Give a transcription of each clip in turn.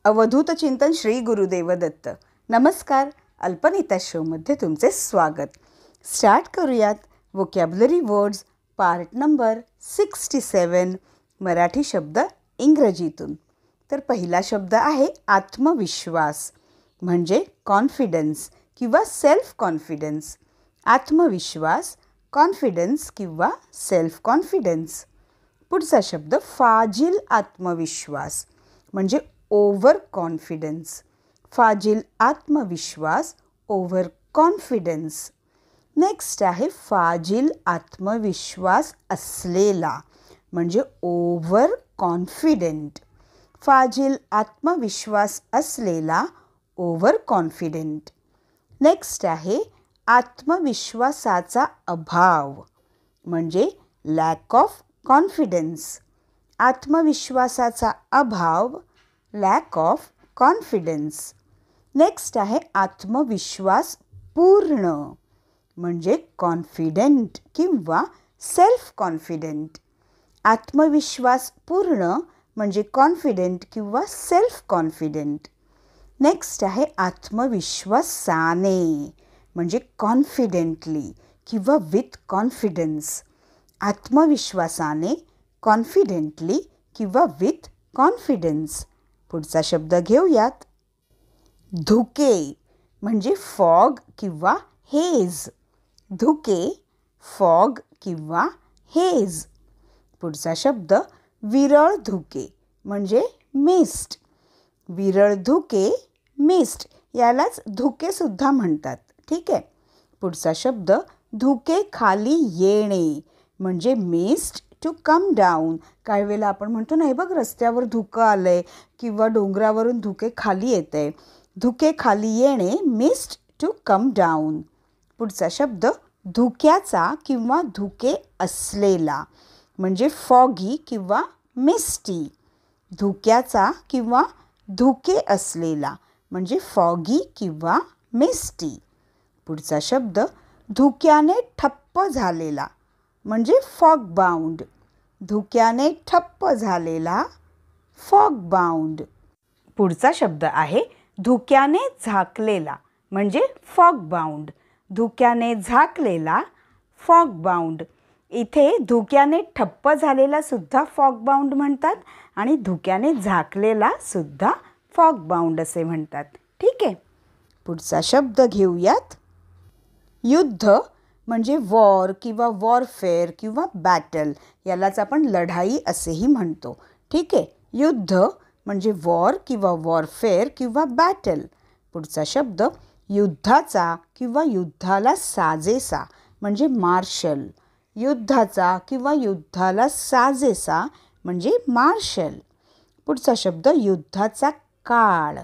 अवधूत चिंतन श्री गुरुदेव दत्त. नमस्कार. अल्पनीता शोमध्ये तुमचे स्वागत. स्टार्ट करूयात. Vocabulary words part number 67. Marathi शब्द इंग्रजीतून. तर पहिला शब्द आहे आत्मविश्वास, म्हणजे कॉन्फिडन्स किंवा सेल्फ कॉन्फिडन्स. आत्मविश्वास, कॉन्फिडन्स किंवा सेल्फ कॉन्फिडन्स. पुढचा शब्द फाजील आत्मविश्वास, म्हणजे ओव्हर कॉन्फिडन्स. फाजील आत्मविश्वास, ओव्हर कॉन्फिडन्स. नेक्स्ट आहे फाजील आत्मविश्वास असलेला, म्हणजे ओव्हर कॉन्फिडेंट. फाजील आत्मविश्वास असलेला, ओव्हर कॉन्फिडेंट. नेक्स्ट आहे आत्मविश्वासाचा अभाव, म्हणजे लॅक ऑफ कॉन्फिडन्स. आत्मविश्वासाचा अभाव, लॅक ऑफ कॉन्फिडन्स. नेक्स्ट आहे आत्मविश्वास पूर्ण, म्हणजे कॉन्फिडेंट किंवा सेल्फ कॉन्फिडेंट. आत्मविश्वास पूर्ण म्हणजे कॉन्फिडेंट किंवा सेल्फ कॉन्फिडेंट. नेक्स्ट आहे आत्मविश्वासाने, म्हणजे कॉन्फिडेंटली किंवा विथ कॉन्फिडन्स. आत्मविश्वासाने, कॉन्फिडेंटली किंवा विथ कॉन्फिडन्स. पुढचा शब्द घेऊयात. धुके, म्हणजे फॉग किंवा हेज. धुके, फॉग किंवा हेज. पुढचा शब्द विरळ धुके, म्हणजे मिस्ट. विरळ धुके, मिस्ट, यालाच धुकेसुद्धा म्हणतात. ठीक आहे. पुढचा शब्द धुके खाली येणे, म्हणजे मिस्ट टू कम डाऊन. काही वेळेला आपण म्हणतो ना, हे बघ रस्त्यावर धुकं आलं आहे किंवा डोंगरावरून धुके खाली येत आहे. धुके खाली येणे, मिस्ट टू कम डाऊन. पुढचा शब्द धुक्याचा किंवा धुके असलेला, म्हणजे फॉगी किंवा मिस्टी. धुक्याचा किंवा धुके असलेला, म्हणजे फॉगी किंवा मिस्टी. पुढचा शब्द धुक्याने ठप्प झालेला, म्हणजे फॉग बाउंड. धुक्याने ठप्प झालेला, फॉग बाउंड. पुढचा शब्द आहे धुक्याने झाकलेला, म्हणजे फॉग बाउंड. धुक्याने झाकलेला, फॉग बाउंड. इथे धुक्याने ठप्प झालेला सुद्धा फॉग बाउंड म्हणतात आणि धुक्याने झाकलेला सुद्धा फॉग बाउंड असे म्हणतात. ठीक आहे. पुढचा शब्द घेऊयात. युद्ध, म्हणजे वॉर किंवा वॉरफेअर किंवा बॅटल, यालाच आपण लढाई असेही म्हणतो. ठीक आहे. युद्ध म्हणजे वॉर किंवा वॉरफेअर किंवा बॅटल. पुढचा शब्द युद्धाचा किंवा युद्धाला साजेसा, म्हणजे मार्शल. युद्धाचा किंवा युद्धाला साजेसा, म्हणजे मार्शल. पुढचा शब्द युद्धाचा काळ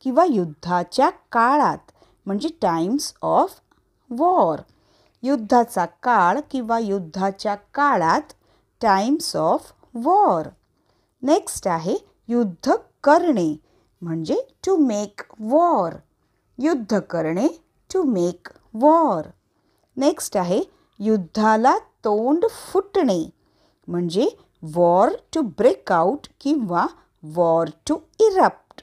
किंवा युद्धाच्या काळात, म्हणजे टाइम्स ऑफ वॉर. युद्धाचा काळ किंवा युद्धाच्या काळात, टाइम्स ऑफ वॉर. नेक्स्ट आहे युद्ध करणे, म्हणजे टू मेक वॉर. युद्ध करणे, टू मेक वॉर. नेक्स्ट आहे युद्धाला तोंड फुटणे, म्हणजे वॉर टू ब्रेक आउट किंवा वॉर टू इरप्ट.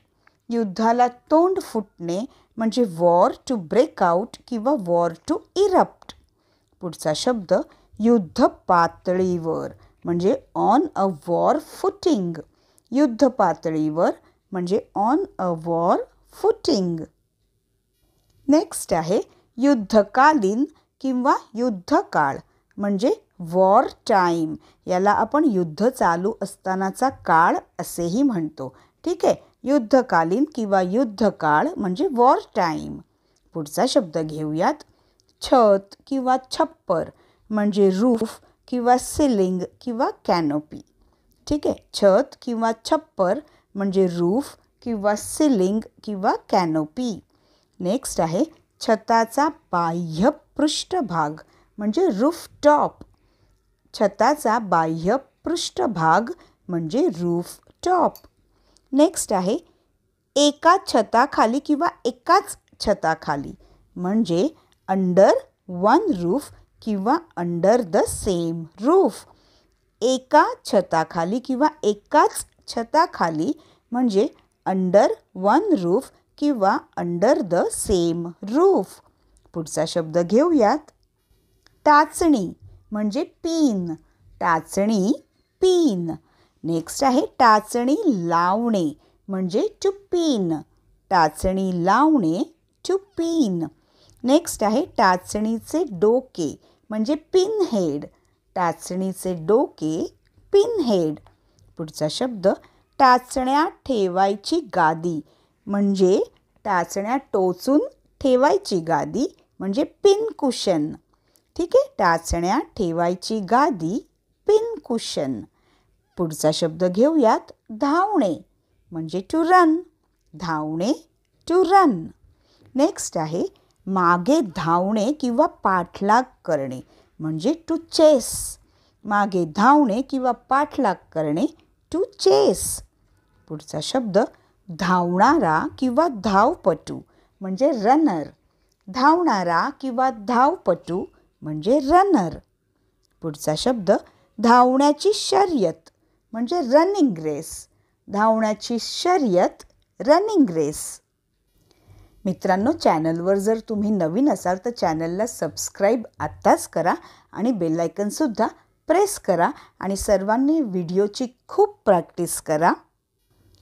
युद्धाला तोंड फुटणे म्हणजे वॉर टू ब्रेक आउट किंवा वॉर टू इरप्ट. पुढचा शब्द युद्ध पातळीवर, म्हणजे ऑन अ वॉर फुटिंग. युद्ध पातळीवर म्हणजे on a war footing. Next आहे युद्धकालीन किंवा युद्धकाळ, म्हणजे वॉर टाईम. याला आपण युद्ध चालू असतानाचा काळ असेही म्हणतो. ठीक आहे. युद्धकालीन किंवा युद्धकाळ म्हणजे वॉर टाईम. पुढचा शब्द घेऊयात. छत किंवा छप्पर, म्हणजे रूफ किंवा सिलिंग किंवा कॅनोपी. ठीक आहे. छत किंवा छप्पर म्हणजे रूफ किंवा सिलिंग किंवा कॅनोपी. नेक्स्ट आहे छताचा बाह्य पृष्ठभाग, म्हणजे रूफ टॉप. छताचा बाह्य पृष्ठभाग म्हणजे रूफ टॉप. नेक्स्ट आहे एका छताखाली किंवा एकाच छताखाली, म्हणजे अंडर वन रूफ किंवा अंडर द सेम रूफ. एका छताखाली किंवा एकाच छताखाली म्हणजे अंडर वन रूफ किंवा अंडर द सेम रूफ. पुढचा शब्द घेऊयात. टाचणी म्हणजे पिन. टाचणी पिन. नेक्स्ट आहे टाचणी लावणे म्हणजे टू पिन. टाचणी लावणे टू पिन. नेक्स्ट आहे टाचणीचे डोके म्हणजे पिन हेड. टाचणीचे डोके पिन हेड. पुढचा शब्द टाचण्या ठेवायची गादी म्हणजे टाचण्या टोचून ठेवायची गादी म्हणजे पिन कुशन. ठीक आहे, टाचण्या ठेवायची गादी पिन कुशन. पुढचा शब्द घेऊयात. धावणे म्हणजे टू रन. धावणे टू रन. नेक्स्ट आहे मागे धावणे किंवा पाठलाग करणे म्हणजे टू चेस. मागे धावणे किंवा पाठलाग करणे टू चेस. पुढचा शब्द धावणारा किंवा धावपटू म्हणजे रनर. धावणारा किंवा धावपटू म्हणजे रनर. पुढचा शब्द धावण्याची शर्यत म्हणजे रनिंग रेस. धावण्याची शर्यत रनिंग रेस. मित्रांनो, चॅनलवर जर तुम्ही नवीन असाल तर चॅनलला सबस्क्राईब आत्ताच करा आणि बेल आयकनसुद्धा प्रेस करा आणि सर्वांनी व्हिडिओची खूप प्रॅक्टिस करा.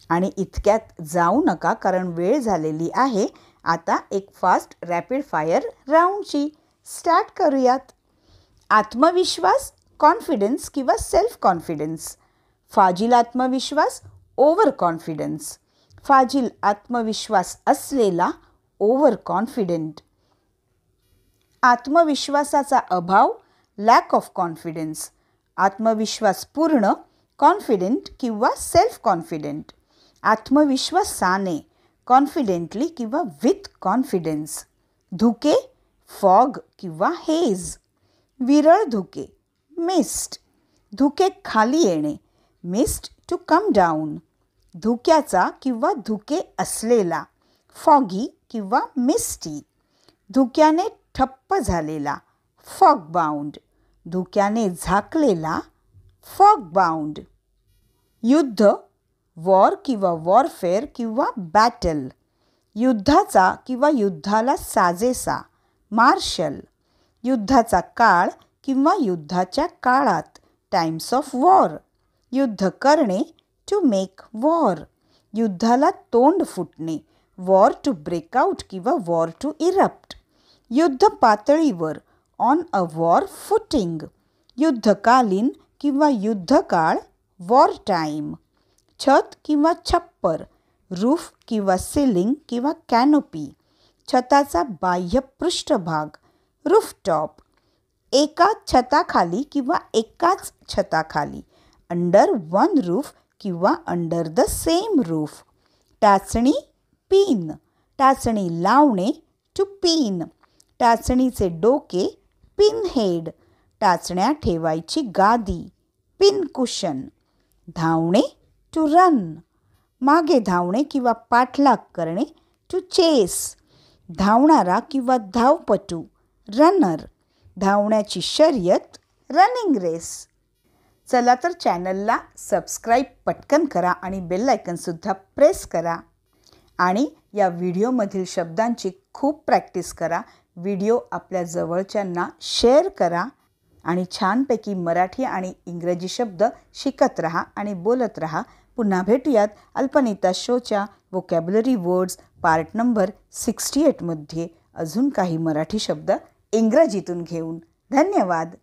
आणि इतक्यात जाऊ नका कारण वेळ झालेली आहे. आता एक फास्ट रॅपिड फायर राऊंडची स्टार्ट करूयात. आत्मविश्वास, कॉन्फिडन्स किंवा सेल्फ कॉन्फिडन्स. फाजील आत्मविश्वास, ओव्हर कॉन्फिडन्स. फाजील आत्मविश्वास असलेला, ओव्हर कॉन्फिडंट. आत्मविश्वासाचा अभाव, लॅक ऑफ कॉन्फिडन्स. आत्मविश्वास पूर्ण, कॉन्फिडंट किंवा सेल्फ कॉन्फिडंट. आत्मविश्वासाने, कॉन्फिडेंटली किंवा विथ कॉन्फिडन्स. धुके, फॉग किंवा हेज. विरळ धुके, मिस्ट. धुके खाली येणे, मिस्ट टू कम डाऊन. धुक्याचा किंवा धुके असलेला, फॉगी किंवा मिस्टी. धुक्याने ठप्प झालेला, फॉग बाउंड. धुक्याने झाकलेला, फॉग बाउंड. युद्ध, वॉर किंवा वॉरफेअर किंवा बॅटल. युद्धाचा किंवा युद्धाला साजेसा, मार्शल. युद्धाचा काळ किंवा युद्धाच्या काळात, टाइम्स ऑफ वॉर. युद्ध करणे, टू मेक वॉर. युद्धाला तोंड फुटणे, वॉर टू ब्रेकआउट किंवा वॉर टू इरप्ट. युद्ध पातळीवर, ऑन अ वॉर फुटिंग. युद्धकालीन किंवा युद्धकाळ, वॉर टाईम. छत किंवा छप्पर, रूफ किंवा सिलिंग किंवा कॅनोपी. छताचा बाह्य पृष्ठभाग, रूफटॉप. एका छताखाली किंवा एकाच छताखाली, अंडर वन रूफ किंवा अंडर द सेम रूफ. टाचणी, पिन. टाचणी लावणे, टू पिन. टाचणीचे डोके, पिन हेड. टाचण्या ठेवायची गादी, पिन कुशन. धावणे, टू रन. मागे धावणे किंवा पाठलाग करणे, टू चेस. धावणारा किंवा धावपटू, रनर. धावण्याची शर्यत, रनिंग रेस. चला तर चॅनलला सबस्क्राईब पटकन करा आणि बेल आयकनसुद्धा प्रेस करा. आणि या व्हिडिओमधील शब्दांची खूप प्रॅक्टिस करा. व्हिडिओ आपल्या जवळच्यांना शेअर करा आणि छानपैकी मराठी आणि इंग्रजी शब्द शिकत राहा आणि बोलत राहा. पुन्हा भेटूयात अल्पनीता शोच्या व्होकॅब्युलरी वर्ड्स पार्ट नंबर 68 मध्ये अजून काही मराठी शब्द इंग्रजीतून घेऊन. धन्यवाद.